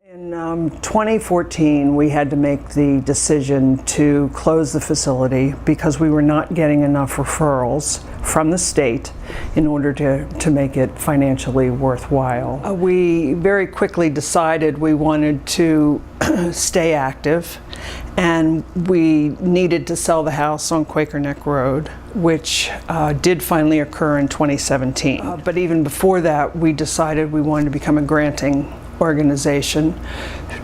In 2014, we had to make the decision to close the facility because we were not getting enough referrals from the state in order to make it financially worthwhile. We very quickly decided we wanted to stay active, and we needed to sell the house on Quaker Neck Road, which did finally occur in 2017. But even before that, we decided we wanted to become a granting organization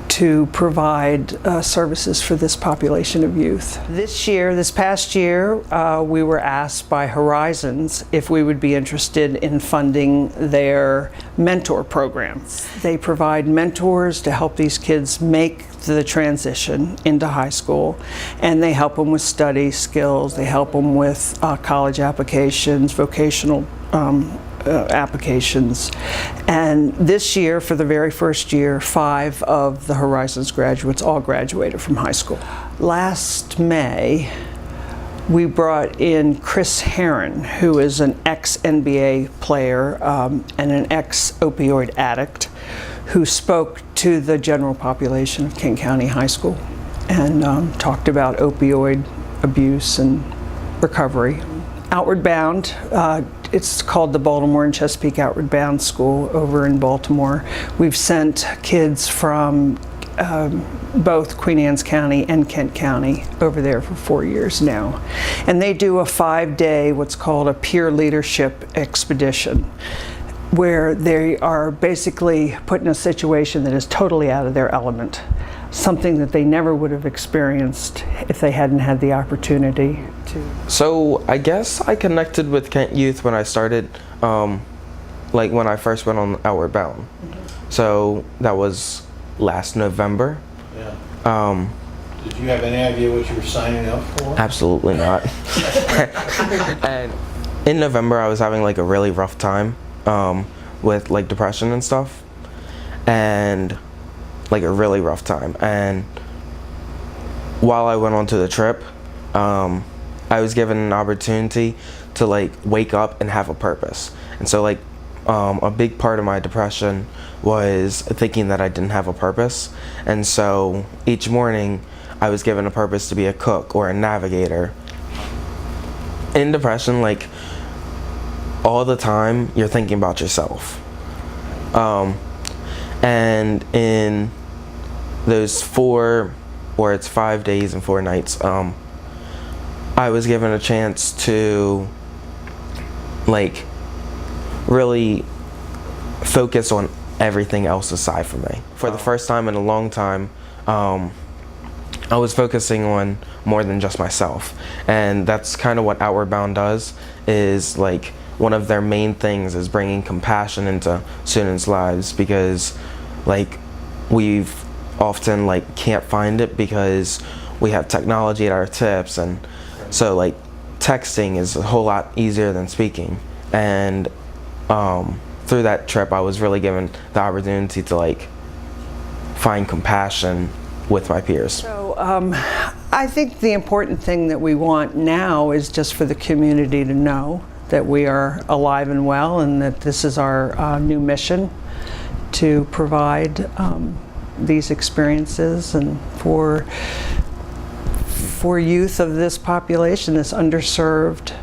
to provide services for this population of youth. This past year, we were asked by Horizons if we would be interested in funding their mentor program. They provide mentors to help these kids make the transition into high school, and they help them with study skills, they help them with college applications, vocational applications. And this year, for the very first year, 5 of the Horizons graduates all graduated from high school. Last May, we brought in Chris Herron, who is an ex-NBA player and an ex-opioid addict, who spoke to the general population of King County High School and talked about opioid abuse and recovery. Outward Bound, it's called the Baltimore and Chesapeake Outward Bound School over in Baltimore. We've sent kids from both Queen Anne's County and Kent County over there for 4 years now. And they do a 5-day, what's called a peer leadership expedition, where they are basically put in a situation that is totally out of their element, something that they never would have experienced if they hadn't had the opportunity to. So I guess I connected with Kent Youth when I started, like when I first went on Outward Bound. Mm-hmm. So that was last November. Yeah. Did you have any idea what you were signing up for? Absolutely not. And in November I was having like a really rough time with like depression and stuff, and like a really rough time. And while I went on to the trip, I was given an opportunity to like wake up and have a purpose. And so like a big part of my depression was thinking that I didn't have a purpose. And so each morning I was given a purpose to be a cook or a navigator. In depression, like all the time you're thinking about yourself. And in those 5 days and 4 nights, I was given a chance to like really focus on everything else aside from me. For the first time in a long time, I was focusing on more than just myself. And that's kind of what Outward Bound does, is like one of their main things is bringing compassion into students' lives, because like we've often like can't find it because we have technology at our tips, and so like texting is a whole lot easier than speaking. And through that trip I was really given the opportunity to like find compassion with my peers. So I think the important thing that we want now is just for the community to know that we are alive and well, and that this is our new mission to provide these experiences, and for youth of this population, this underserved